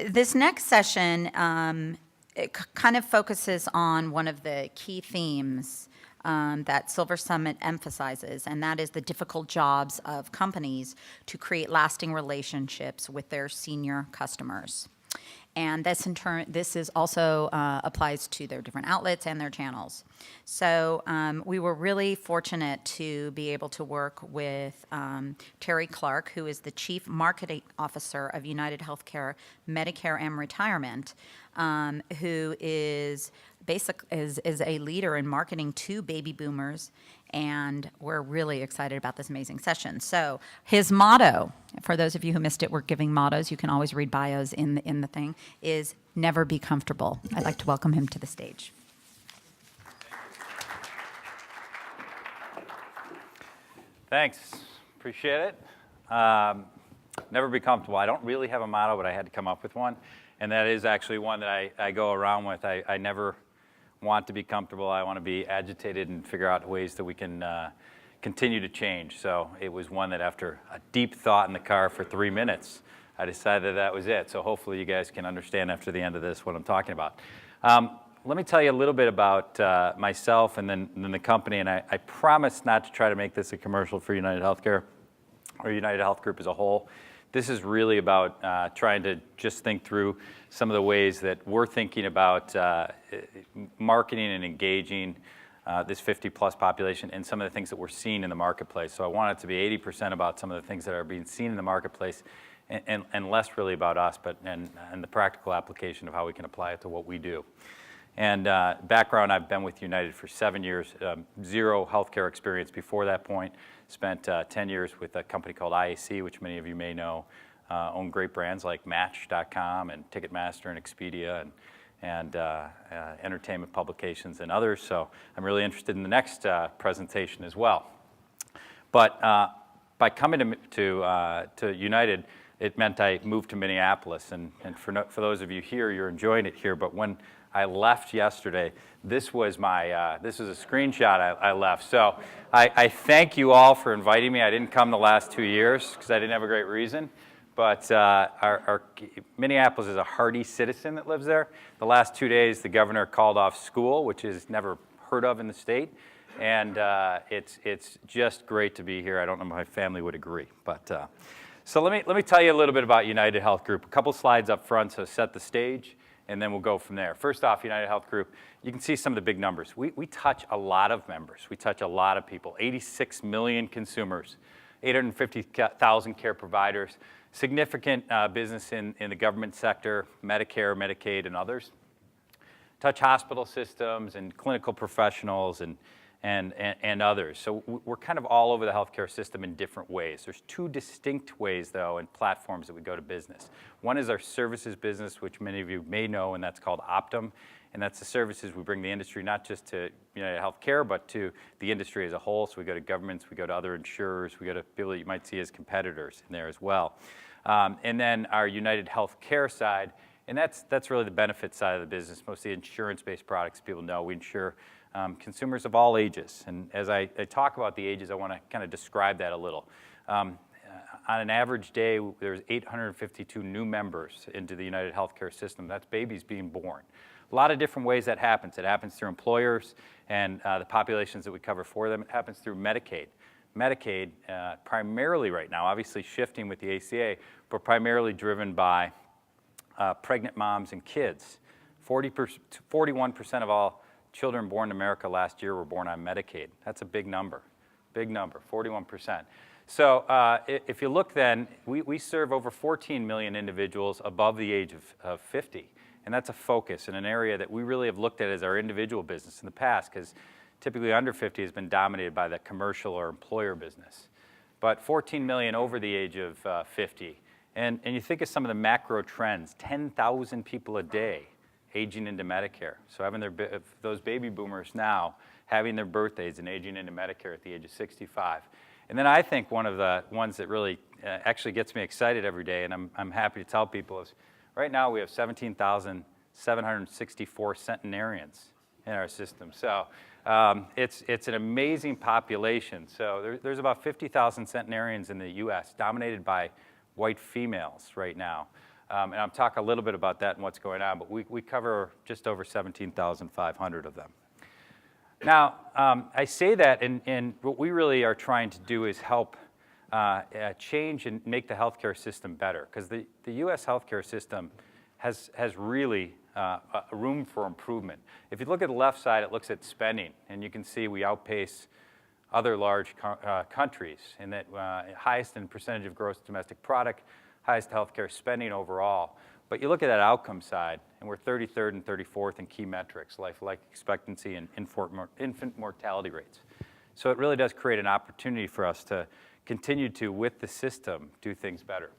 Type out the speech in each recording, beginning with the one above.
This next session kind of focuses on one of the key themes that Silver Summit emphasizes, and that is the difficult jobs of companies to create lasting relationships with their senior customers. And this in turn, this is also applies to their different outlets and their channels. So we were really fortunate to be able to work with Terry Clark, who is the Chief Marketing Officer of UnitedHealthcare Medicare and Retirement, who is a leader in marketing to baby boomers, and we're really excited about this amazing session. So his motto, for those of you who missed it, we're giving mottos, you can always read bios in the thing, is never be comfortable. I'd like to welcome him to the stage. Thanks, appreciate it. Never be comfortable. I don't really have a motto, but I had to come up with one, and that is actually one that I go around with. I never want to be comfortable. I want to be agitated and figure out ways that we can continue to change. So it was one that after a deep thought in the car for 3 minutes, I decided that was it. So hopefully you guys can understand after the end of this what I'm talking about. Let me tell you a little bit about myself and then the company, and I promise not to try to make this a commercial for UnitedHealthcare or UnitedHealth Group as a whole. This is really about trying to just think through some of the ways that we're thinking about marketing and engaging this 50-plus population and some of the things that we're seeing in the marketplace. So I want it to be 80% about some of the things that are being seen in the marketplace and less really about us, but and the practical application of how we can apply it to what we do. And background, I've been with United for 7 years, zero healthcare experience before that point. Spent 10 years with a company called IAC, which many of you may know, own great brands like Match.com and Ticketmaster and Expedia and entertainment publications and others. So I'm really interested in the next presentation as well. But by coming to United, it meant I moved to Minneapolis. And for those of you here, you're enjoying it here. But when I left yesterday, this was this was a screenshot I left. So I thank you all for inviting me. I didn't come the last 2 years because I didn't have a great reason. But our Minneapolis is a hardy citizen that lives there. The last 2 days, the governor called off school, which is never heard of in the state. And it's just great to be here. I don't know if my family would agree. But so let me tell you a little bit about United Health Group. A couple slides up front to set the stage, and then we'll go from there. First off, United Health Group, you can see some of the big numbers. We touch a lot of members. We touch a lot of people, 86 million consumers, 850,000 care providers, significant business in the government sector, Medicare, Medicaid, and others. Touch hospital systems and clinical professionals and others. So we're kind of all over the healthcare system in different ways. There's two distinct ways, though, and platforms that we go to business. One is our services business, which many of you may know, and that's called Optum. And that's the services we bring the industry, not just to UnitedHealthcare, but to the industry as a whole. So we go to governments, we go to other insurers, we go to people that you might see as competitors in there as well. And then our UnitedHealthcare side, and that's really the benefit side of the business, mostly insurance-based products. People know we insure consumers of all ages. And as I talk about the ages, I want to kind of describe that a little. On an average day, there's 852 new members into the UnitedHealthcare system. That's babies being born. A lot of different ways that happens. It happens through employers and the populations that we cover for them. It happens through Medicaid. Medicaid, primarily right now, obviously shifting with the ACA, but primarily driven by pregnant moms and kids. 41% of all children born in America last year were born on Medicaid. That's a big number, 41%. So if you look then, we serve over 14 million individuals above the age of 50. And that's a focus in an area that we really have looked at as our individual business in the past, because typically under 50 has been dominated by the commercial or employer business. But 14 million over the age of 50. And you think of some of the macro trends, 10,000 people a day aging into Medicare. So having those baby boomers now having their birthdays and aging into Medicare at the age of 65. And then I think one of the ones that really actually gets me excited every day, and I'm happy to tell people, is right now we have 17,764 centenarians in our system. So it's an amazing population. So there's about 50,000 centenarians in the U.S., dominated by white females right now. And I'll talk a little bit about that and what's going on, but we cover just over 17,500 of them. Now, I say that, and what we really are trying to do is help change and make the healthcare system better, because the U.S. healthcare system has really room for improvement. If you look at the left side, it looks at spending, and you can see we outpace other large countries in that highest in percentage of gross domestic product, highest healthcare spending overall. But you look at that outcome side, and we're 33rd and 34th in key metrics, life expectancy and infant mortality rates. So it really does create an opportunity for us to continue to, with the system, do things better.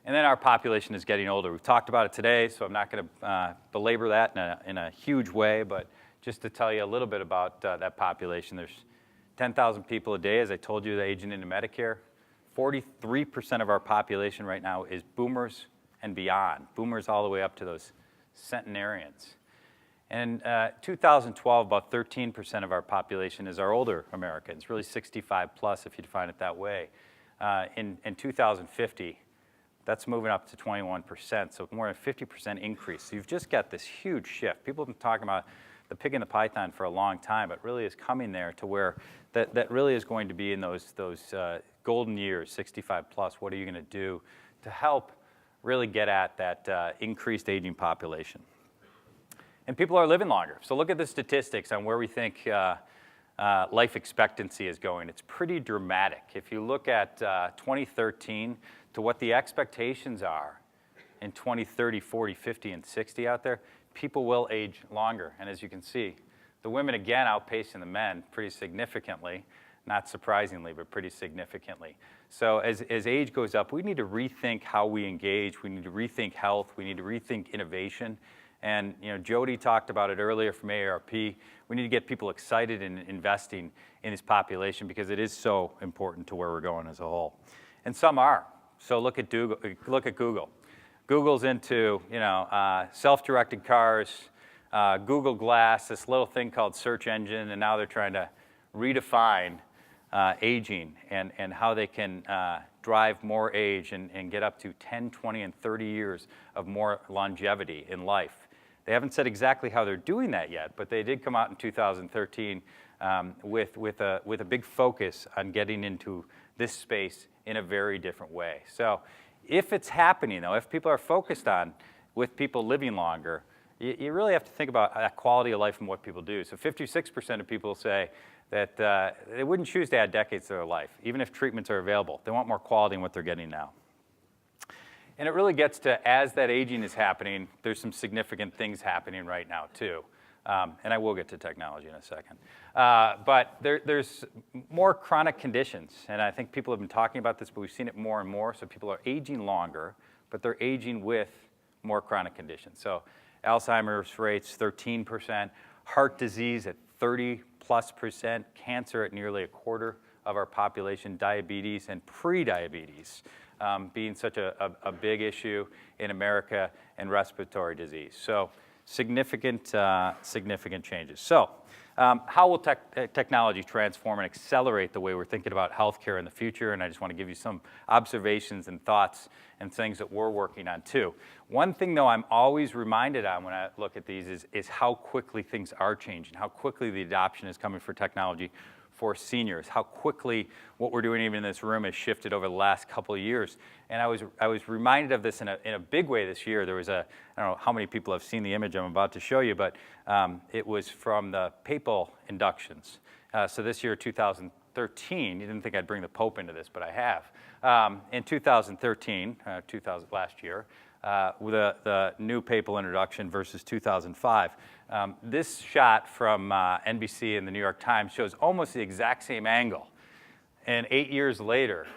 And then our population is getting older. We've talked about it today, so I'm not going to belabor that in a huge way, but just to tell you a little bit about that population. There's 10,000 people a day, as I told you, aging into Medicare. 43% of our population right now is boomers and beyond, boomers all the way up to those centenarians. And in 2012, about 13% of our population is our older Americans, really 65 plus if you define it that way. In 2050, that's moving up to 21%, so more than a 50% increase. So you've just got this huge shift. People have been talking about the pig and the python for a long time, but really is coming there to where that really is going to be in those golden years, 65 plus. What are you going to do to help really get at that increased aging population? And people are living longer. So look at the statistics on where we think life expectancy is going. It's pretty dramatic. If you look at 2013 to what the expectations are in 2030, 40, 50, and 60 out there, people will age longer. And as you can see, the women, again, outpacing the men pretty significantly. Not surprisingly, but pretty significantly. So as age goes up, we need to rethink how we engage. We need to rethink health. We need to rethink innovation. And Jody talked about it earlier from AARP. We need to get people excited in investing in this population because it is so important to where we're going as a whole. And some are. So look at Google. Google's into self-directed cars, Google Glass, this little thing called search engine, and now they're trying to redefine aging and how they can drive more age and get up to 10, 20, and 30 years of more longevity in life. They haven't said exactly how they're doing that yet, but they did come out in 2013 with a big focus on getting into this space in a very different way. So if it's happening, though, if people are focused on with people living longer, you really have to think about that quality of life and what people do. So 56% of people say that they wouldn't choose to add decades to their life, even if treatments are available. They want more quality in what they're getting now. And it really gets to, as that aging is happening, there's some significant things happening right now, too. And I will get to technology in a second. But there's more chronic conditions. And I think people have been talking about this, but we've seen it more and more. So people are aging longer, but they're aging with more chronic conditions. So Alzheimer's rates, 13%, heart disease at 30+%, cancer at nearly a quarter of our population, diabetes and pre-diabetes being such a big issue in America, and respiratory disease. So significant changes. So how will technology transform and accelerate the way we're thinking about healthcare in the future? And I just want to give you some observations and thoughts and things that we're working on too. One thing, though, I'm always reminded on when I look at these is how quickly things are changing, how quickly the adoption is coming for technology for seniors, how quickly what we're doing even in this room has shifted over the last couple of years. And I was reminded of this in a big way this year. There was I don't know how many people have seen the image I'm about to show you, but it was from the papal inductions. So this year, 2013, you didn't think I'd bring the Pope into this, but I have. In 2013, last year, with the new papal introduction versus 2005. This shot from NBC and the New York Times shows almost the exact same angle. And 8 years later,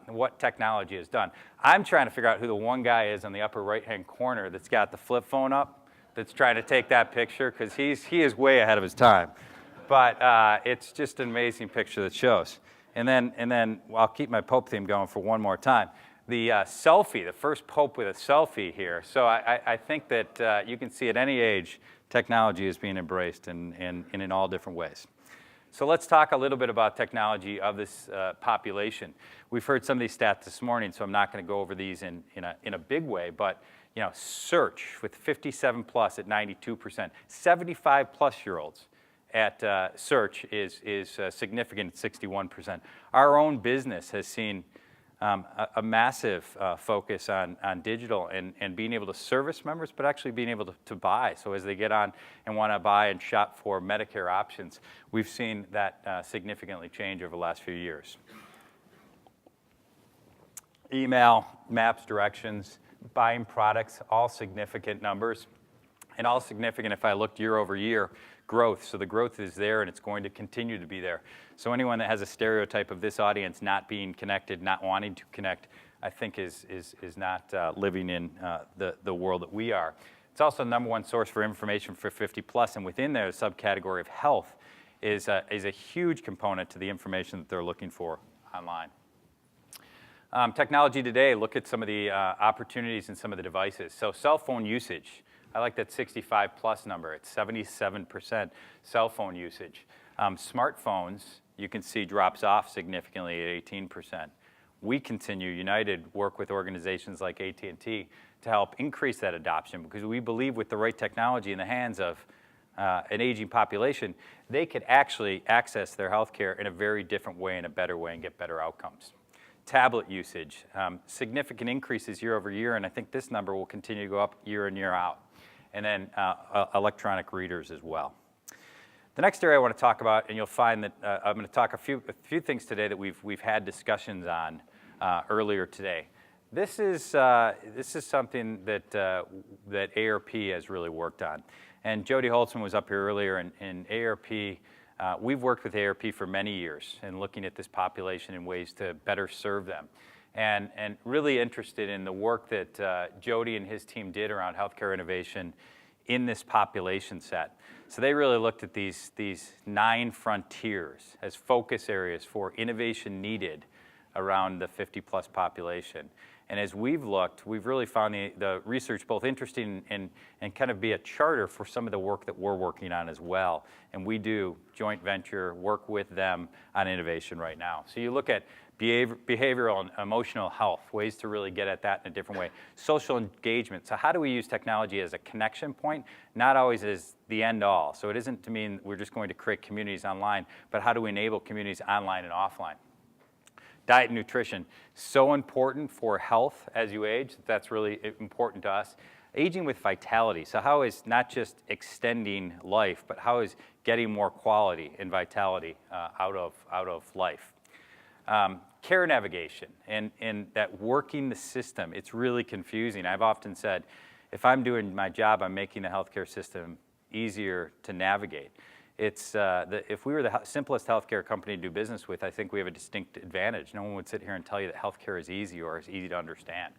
what technology has done. I'm trying to figure out who the one guy is on the upper right-hand corner that's got the flip phone up, that's trying to take that picture, because he is way ahead of his time. But it's just an amazing picture that shows. And then I'll keep my Pope theme going for one more time. The selfie, the first Pope with a selfie here. So I think that you can see at any age, technology is being embraced and in all different ways. So let's talk a little bit about technology of this population. We've heard some of these stats this morning, so I'm not going to go over these in a big way, but search with 57 plus at 92%, 75 plus year olds at search is significant at 61%. Our own business has seen a massive focus on digital and being able to service members, but actually being able to buy. So as they get on and want to buy and shop for Medicare options, we've seen that significantly change over the last few years. Email, maps, directions, buying products, all significant numbers, and all significant if I looked year over year growth. So the growth is there and it's going to continue to be there. So anyone that has a stereotype of this audience not being connected, not wanting to connect, I think is not living in the world that we are. It's also the number one source for information for 50 plus, and within there, the subcategory of health is a huge component to the information that they're looking for online. Technology today, look at some of the opportunities in some of the devices. So cell phone usage, I like that 65 plus number. It's 77% cell phone usage. Smartphones, you can see drops off significantly at 18%. We continue, United, work with organizations like AT&T to help increase that adoption because we believe with the right technology in the hands of an aging population, they could actually access their health care in a very different way, in a better way, and get better outcomes. Tablet usage, significant increases year over year, and I think this number will continue to go up year in, year out. And then electronic readers as well. The next area I want to talk about, and you'll find that I'm going to talk a few things today that we've had discussions on earlier today. This is something that AARP has really worked on. And Jody Holtzman was up here earlier, and AARP, we've worked with AARP for many years in looking at this population and ways to better serve them. And really interested in the work that Jody and his team did around healthcare innovation in this population set. So they really looked at these 9 frontiers as focus areas for innovation needed around the 50 plus population. And as we've looked, we've really found the research both interesting and kind of be a charter for some of the work that we're working on as well. And we do joint venture work with them on innovation right now. So you look at behavioral and emotional health, ways to really get at that in a different way. Social engagement. So how do we use technology as a connection point, not always as the end all. So it isn't to mean we're just going to create communities online, but how do we enable communities online and offline? Diet and nutrition, so important for health as you age. That's really important to us. Aging with vitality. So how is not just extending life, but how is getting more quality and vitality out of life? Care navigation and that working the system, it's really confusing. I've often said, if I'm doing my job, I'm making the healthcare system easier to navigate. If we were the simplest healthcare company to do business with, I think we have a distinct advantage. No one would sit here and tell you that healthcare is easy or is easy to understand.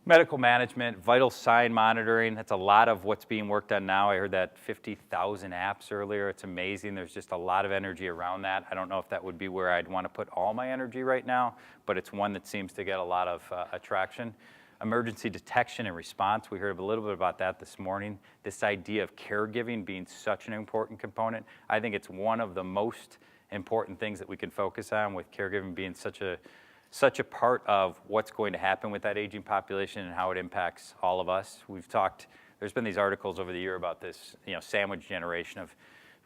Medical management, vital sign monitoring, that's a lot of what's being worked on now. I heard that 50,000 apps earlier. It's amazing. There's just a lot of energy around that. I don't know if that would be where I'd want to put all my energy right now, but it's one that seems to get a lot of attraction. Emergency detection and response, we heard a little bit about that this morning. This idea of caregiving being such an important component. I think it's one of the most important things that we can focus on, with caregiving being such a part of what's going to happen with that aging population and how it impacts all of us. There's been these articles over the year about this, sandwich generation of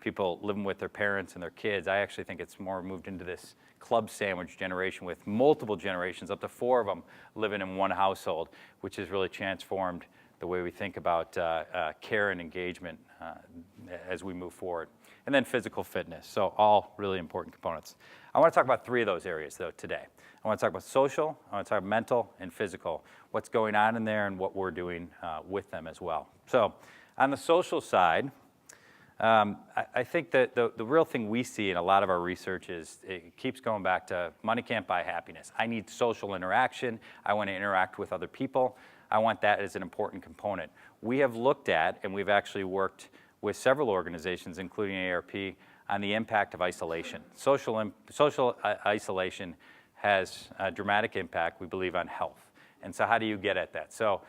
people living with their parents and their kids. I actually think it's more moved into this club sandwich generation with multiple generations, up to 4 of them living in one household, which has really transformed the way we think about care and engagement as we move forward. And then physical fitness, so all really important components. I want to talk about 3 of those areas, though, today. I want to talk about social, I want to talk about mental and physical, what's going on in there and what we're doing with them as well. So on the social side, I think that the real thing we see in a lot of our research is it keeps going back to money can't buy happiness. I need social interaction. I want to interact with other people. I want that as an important component. We have looked at, and we've actually worked with several organizations, including AARP, on the impact of isolation. Social isolation has a dramatic impact, we believe, on health. And so how do you get at that? So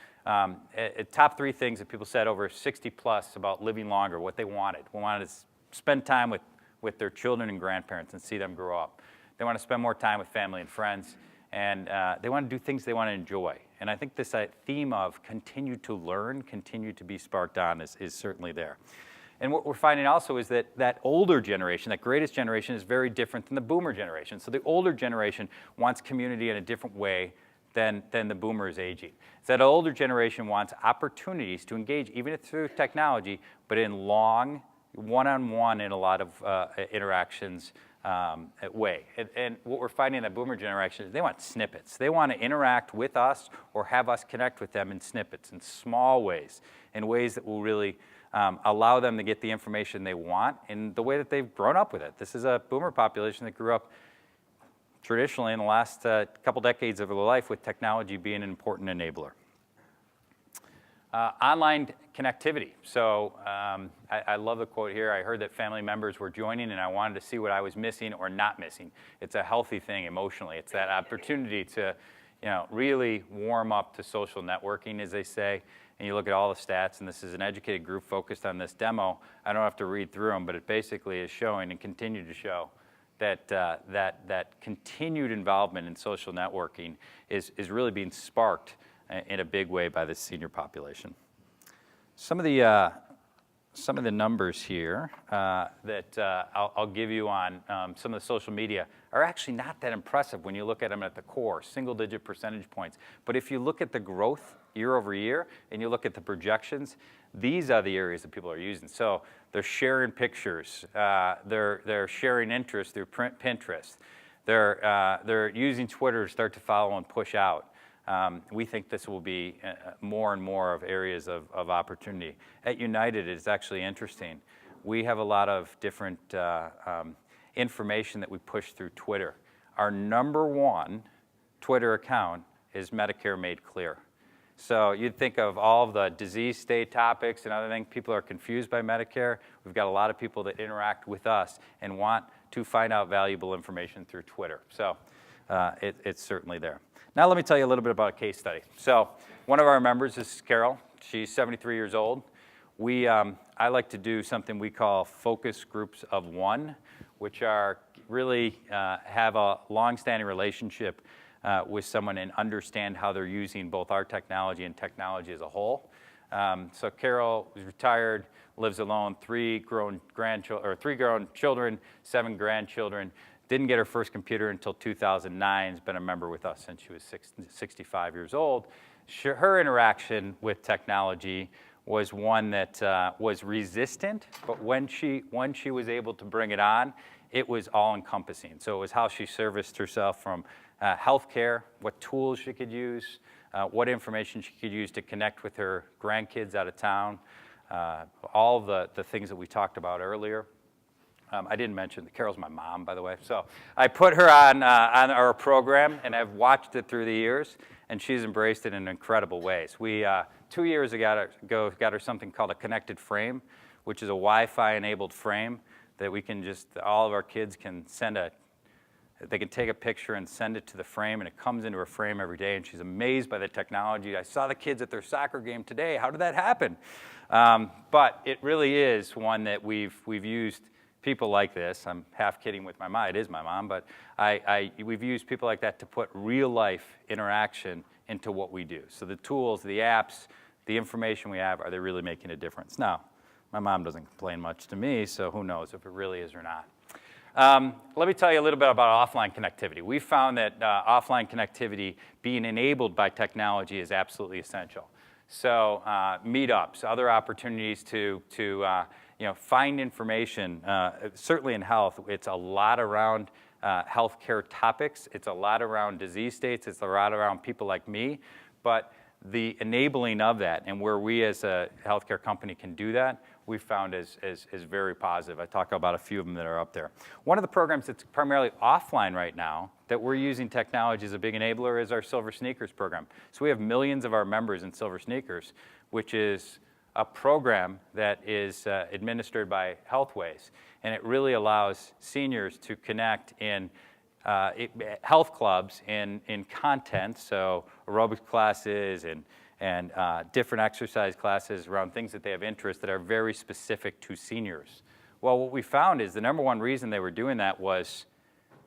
top 3 things that people said over 60 plus about living longer, what they wanted. We wanted to spend time with with their children and grandparents and see them grow up. They want to spend more time with family and friends, and they want to do things they want to enjoy. And I think this theme of continue to learn, continue to be sparked on is certainly there. And what we're finding also is that that older generation, that greatest generation, is very different than the boomer generation. So the older generation wants community in a different way than the boomer is aging. So that older generation wants opportunities to engage, even if through technology, but in long, one-on-one in a lot of interactions way. And what we're finding in that boomer generation is they want snippets. They want to interact with us or have us connect with them in snippets, in small ways, in ways that will really allow them to get the information they want in the way that they've grown up with it. This is a boomer population that grew up traditionally in the last couple decades of their life with technology being an important enabler. Online connectivity. So I love the quote here. I heard that family members were joining and I wanted to see what I was missing or not missing. It's a healthy thing emotionally. It's that opportunity to really warm up to social networking, as they say. And you look at all the stats, and this is an educated group focused on this demo. I don't have to read through them, but it basically is showing and continue to show that that continued involvement in social networking is really being sparked in a big way by the senior population. Some of the numbers here that I'll give you on some of the social media are actually not that impressive when you look at them at the core, single-digit percentage points. But if you look at the growth year over year and you look at the projections, these are the areas that people are using. So they're sharing pictures, they're sharing interests through Pinterest, they're using Twitter to start to follow and push out. We think this will be more and more of areas of opportunity. At United, it's actually interesting. We have a lot of different information that we push through Twitter. Our number one Twitter account is Medicare Made Clear. So you'd think of all of the disease state topics and other things. People are confused by Medicare. We've got a lot of people that interact with us and want to find out valuable information through Twitter. So it's certainly there. Now let me tell you a little bit about a case study. So one of our members is Carol. She's 73 years old. I like to do something we call focus groups of one, which are really have a long-standing relationship with someone and understand how they're using both our technology and technology as a whole. So Carol is retired, lives alone, three grown children, 7 grandchildren. Didn't get her first computer until 2009. Has been a member with us since she was 65 years old. Her interaction with technology was one that was resistant, but when she was able to bring it on, it was all-encompassing. So it was how she serviced herself from healthcare, what tools she could use, what information she could use to connect with her grandkids out of town, all the things that we talked about earlier. I didn't mention that Carol's my mom, by the way. So I put her on our program, and I've watched it through the years, and she's embraced it in incredible ways. We 2 years ago got her something called a connected frame, which is a Wi-Fi enabled frame that we can all of our kids can they can take a picture and send it to the frame, and it comes into her frame every day, and she's amazed by the technology. I saw the kids at their soccer game today. How did that happen? But it really is one that we've used people like this. I'm half kidding with my mom. It is my mom, but we've used people like that to put real-life interaction into what we do. So the tools, the apps, the information we have, are they really making a difference? Now, my mom doesn't complain much to me, so who knows if it really is or not. Let me tell you a little bit about offline connectivity. We found that offline connectivity being enabled by technology is absolutely essential. So meetups, other opportunities to find information, certainly in health, it's a lot around healthcare topics. It's a lot around disease states. It's a lot around people like me. But the enabling of that and where we as a healthcare company can do that, we found is very positive. I talk about a few of them that are up there. One of the programs that's primarily offline right now that we're using technology as a big enabler is our Silver Sneakers program. So we have millions of our members in Silver Sneakers, which is a program that is administered by Healthways. And it really allows seniors to connect in health clubs in content, so aerobics classes and different exercise classes around things that they have interest that are very specific to seniors. Well, what we found is the number one reason they were doing that was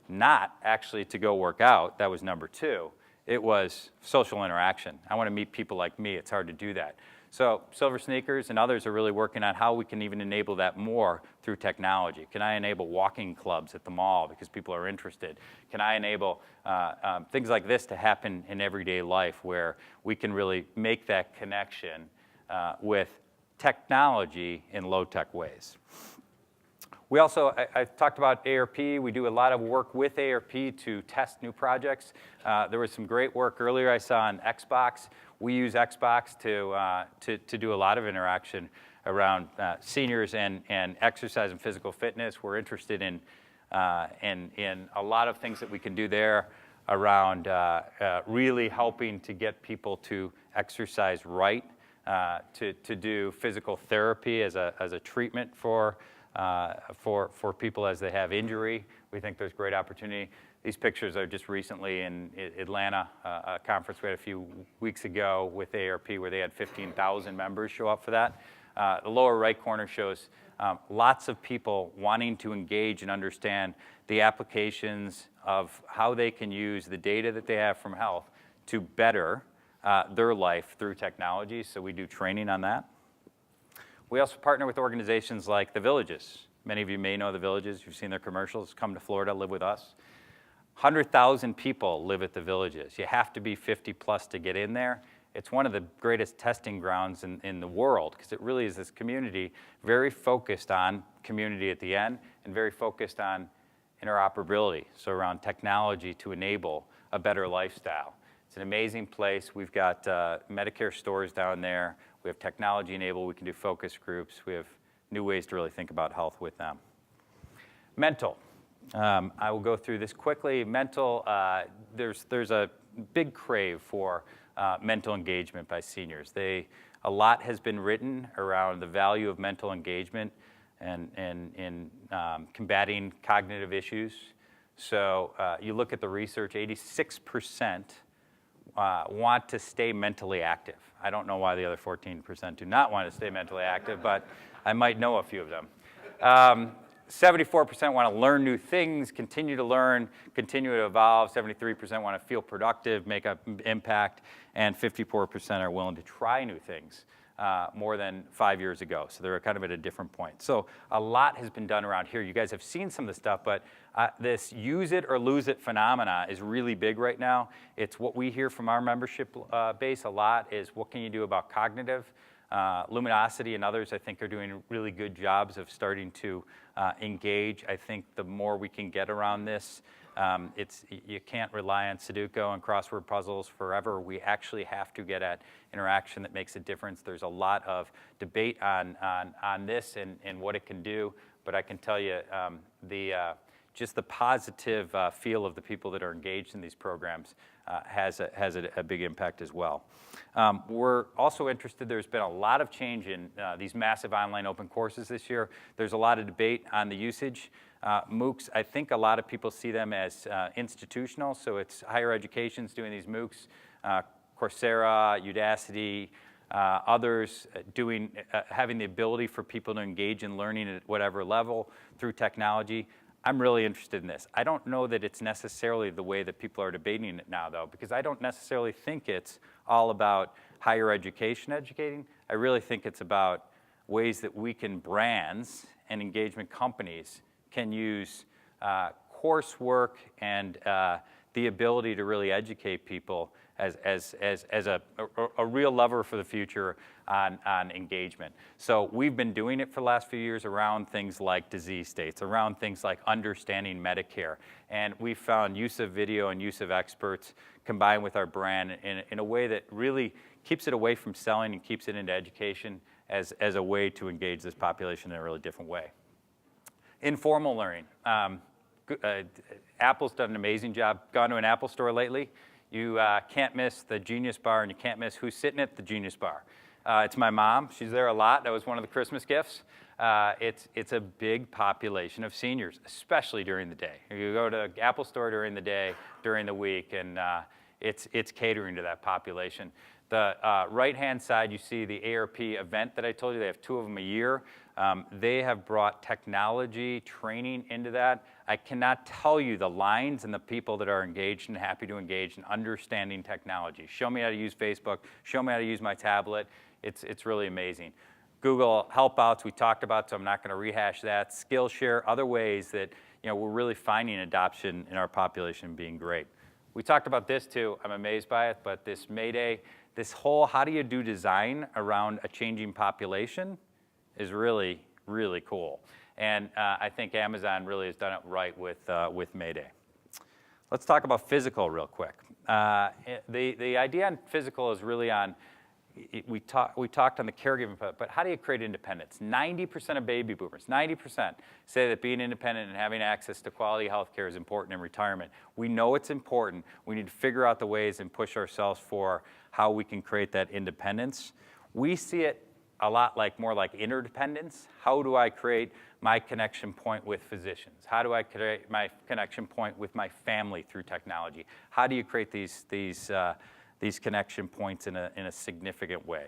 not actually to go work out. That was number two. It was social interaction. I want to meet people like me. It's hard to do that. So Silver Sneakers and others are really working on how we can even enable that more through technology. Can I enable walking clubs at the mall because people are interested? Can I enable things like this to happen in everyday life where we can really make that connection with technology in low-tech ways? We also, I've talked about ARP. We do a lot of work with ARP to test new projects. There was some great work earlier I saw on Xbox. We use Xbox to do a lot of interaction around seniors and exercise and physical fitness. We're interested in a lot of things that we can do there around really helping to get people to exercise right, to do physical therapy as a treatment for people as they have injury. We think there's great opportunity. These pictures are just recently in Atlanta, a conference we had a few weeks ago with ARP where they had 15,000 members show up for that. The lower right corner shows lots of people wanting to engage and understand the applications of how they can use the data that they have from health to better their life through technology. So we do training on that. We also partner with organizations like The Villages. Many of you may know The Villages. You've seen their commercials. Come to Florida, live with us. 100,000 people live at The Villages. You have to be 50 plus to get in there. It's one of the greatest testing grounds in the world because it really is this community very focused on community at the end and very focused on interoperability, so around technology to enable a better lifestyle. It's an amazing place. We've got Medicare stores down there. We have technology enabled. We can do focus groups. We have new ways to really think about health with them. Mental. I will go through this quickly. Mental, there's a big crave for mental engagement by seniors. A lot has been written around the value of mental engagement and in combating cognitive issues. So you look at the research, 86% want to stay mentally active. I don't know why the other 14% do not want to stay mentally active, but I might know a few of them. 74% want to learn new things, continue to learn, continue to evolve. 73% want to feel productive, make an impact, and 54% are willing to try new things more than 5 years ago. So they're kind of at a different point. So a lot has been done around here. You guys have seen some of the stuff, but this use it or lose it phenomena is really big right now. It's what we hear from our membership base a lot is what can you do about cognitive? Luminosity and others, I think, are doing really good jobs of starting to engage. I think the more we can get around this, you can't rely on Sudoku and crossword puzzles forever. We actually have to get at interaction that makes a difference. There's a lot of debate on this and what it can do, but I can tell you just the positive feel of the people that are engaged in these programs has a big impact as well. We're also interested, there's been a lot of change in these massive online open courses this year. There's a lot of debate on the usage. MOOCs, I think a lot of people see them as institutional, so it's higher education's doing these MOOCs, Coursera, Udacity, others having the ability for people to engage in learning at whatever level through technology. I'm really interested in this. I don't know that it's necessarily the way that people are debating it now, though, because I don't necessarily think it's all about higher education educating. I really think it's about ways that we can, brands and engagement companies can use coursework and the ability to really educate people as a real lever for the future on engagement. So we've been doing it for the last few years around things like disease states, around things like understanding Medicare. And we've found use of video and use of experts combined with our brand in a way that really keeps it away from selling and keeps it into education as a way to engage this population in a really different way. Informal learning. Apple's done an amazing job. Gone to an Apple store lately. You can't miss the Genius Bar, and you can't miss who's sitting at the Genius Bar. It's my mom. She's there a lot. That was one of the Christmas gifts. It's a big population of seniors, especially during the day. You go to the Apple store during the day, during the week, and it's catering to that population. The right-hand side, you see the ARP event that I told you. They have 2 of them a year. They have brought technology training into that. I cannot tell you the lines and the people that are engaged and happy to engage in understanding technology. Show me how to use Facebook. Show me how to use my tablet. It's really amazing. Google Helpouts we talked about, so I'm not going to rehash that. Skillshare, other ways that we're really finding adoption in our population being great. We talked about this too. I'm amazed by it, but this Mayday, this whole how do you do design around a changing population is really, really cool. And I think Amazon really has done it right with Mayday. Let's talk about physical real quick. The idea on physical is really on, we talked on the caregiving, but how do you create independence? 90% of baby boomers, 90% say that being independent and having access to quality health care is important in retirement. We know it's important. We need to figure out the ways and push ourselves for how we can create that independence. We see it a lot more like interdependence. How do I create my connection point with physicians? How do I create my connection point with my family through technology? How do you create these connection points in a significant way?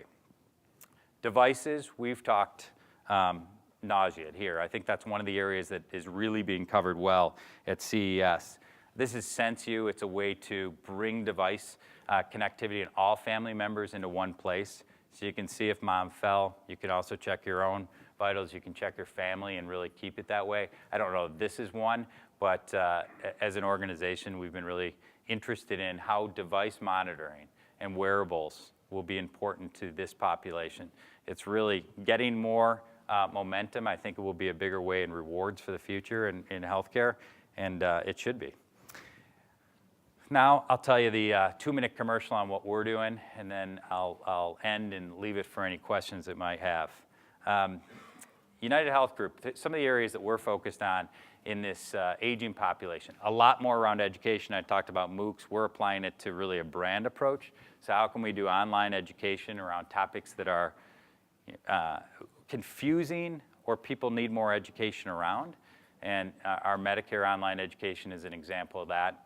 Devices, we've talked nauseate here. I think that's one of the areas that is really being covered well at CES. This is SenseU. It's a way to bring device connectivity and all family members into one place. So you can see if mom fell. You can also check your own vitals. You can check your family and really keep it that way. I don't know if this is one, but as an organization, we've been really interested in how device monitoring and wearables will be important to this population. It's really getting more momentum. I think it will be a bigger way in rewards for the future in healthcare, and it should be. Now I'll tell you the 2-minute commercial on what we're doing, and then I'll end and leave it for any questions that might have. United Health Group, some of the areas that we're focused on in this aging population, a lot more around education. I talked about MOOCs. We're applying it to really a brand approach. So how can we do online education around topics that are confusing or people need more education around? And our Medicare online education is an example of that.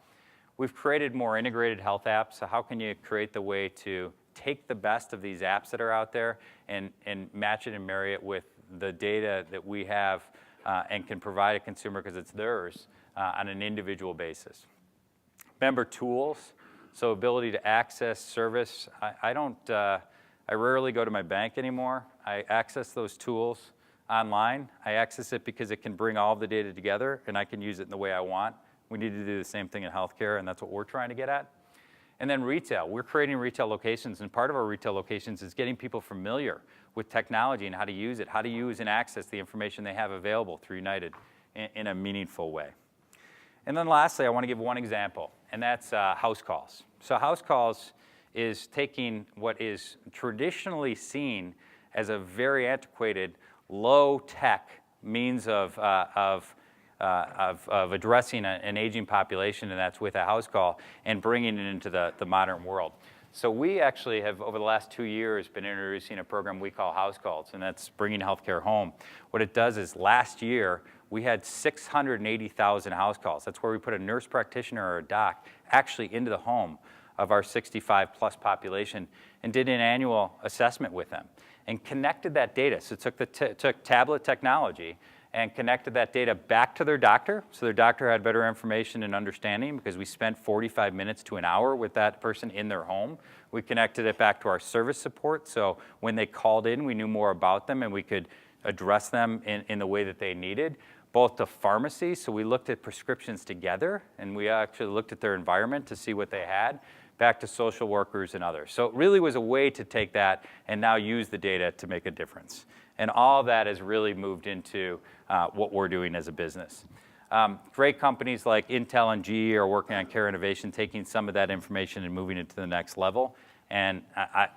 We've created more integrated health apps. So how can you create the way to take the best of these apps that are out there and match it and marry it with the data that we have and can provide a consumer because it's theirs on an individual basis. Member tools, so ability to access service. I rarely go to my bank anymore. I access those tools online. I access it because it can bring all of the data together and I can use it in the way I want. We need to do the same thing in healthcare, and that's what we're trying to get at. And then retail. We're creating retail locations, and part of our retail locations is getting people familiar with technology and how to use it, how to use and access the information they have available through United in a meaningful way. And then lastly, I want to give one example, and that's house calls. So house calls is taking what is traditionally seen as a very antiquated, low-tech means of addressing an aging population, and that's with a house call, and bringing it into the modern world. So we actually have, over the last 2 years, been introducing a program we call House Calls, and that's bringing healthcare home. What it does is last year, we had 680,000 house calls. That's where we put a nurse practitioner or a doc actually into the home of our 65-plus population and did an annual assessment with them and connected that data. So it took tablet technology and connected that data back to their doctor, so their doctor had better information and understanding because we spent 45 minutes to an hour with that person in their home. We connected it back to our service support, so when they called in, we knew more about them and we could address them in the way that they needed, both to pharmacy, so we looked at prescriptions together, and we actually looked at their environment to see what they had, back to social workers and others. So it really was a way to take that and now use the data to make a difference. And all of that has really moved into what we're doing as a business. Great companies like Intel and GE are working on care innovation, taking some of that information and moving it to the next level. And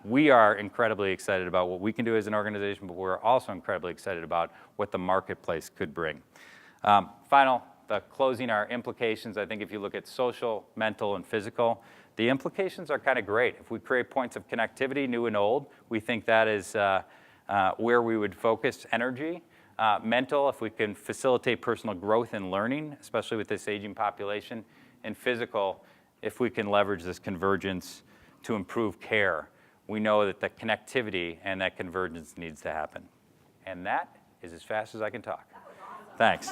we are incredibly excited about what we can do as an organization, but we're also incredibly excited about what the marketplace could bring. Closing our implications, I think if you look at social, mental, and physical, the implications are kind of great. If we create points of connectivity, new and old, we think that is where we would focus energy. Mental, if we can facilitate personal growth and learning, especially with this aging population. And physical, if we can leverage this convergence to improve care. we know that the connectivity and that convergence needs to happen. And that is as fast as I can talk. Thanks.